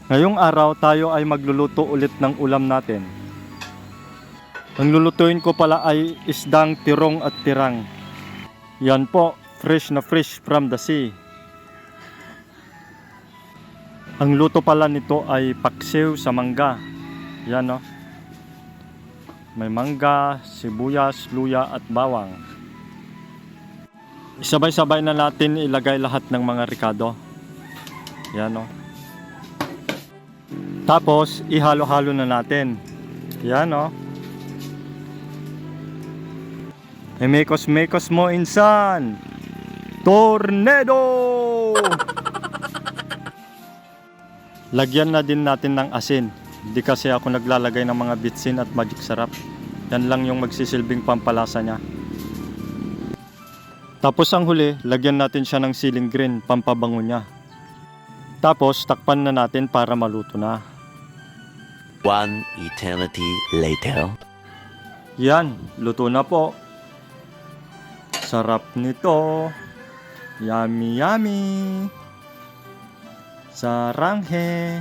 Ngayong araw tayo ay magluluto ulit ng ulam natin. Ang lulutuin ko pala ay isdang tirong at tirang. Yan po, fresh na fresh from the sea. Ang luto pala nito ay paksiw sa mangga. Yan o. May mangga, sibuyas, luya at bawang. Isabay-sabay na natin ilagay lahat ng mga ricado. Yan o. Tapos, ihalo-halo na natin. Yan o. Mekos-mekos mo insan. Tornado! Lagyan na din natin ng asin. Hindi kasi ako naglalagay ng mga bitsin at magic sarap. Yan lang yung magsisilbing pampalasa niya. Tapos ang huli, lagyan natin siya ng siling green, pampabango niya. Tapos takpan na natin para maluto na. One eternity later. Yan, luto na po. Sarap nito. Yummy yummy. Saranghe.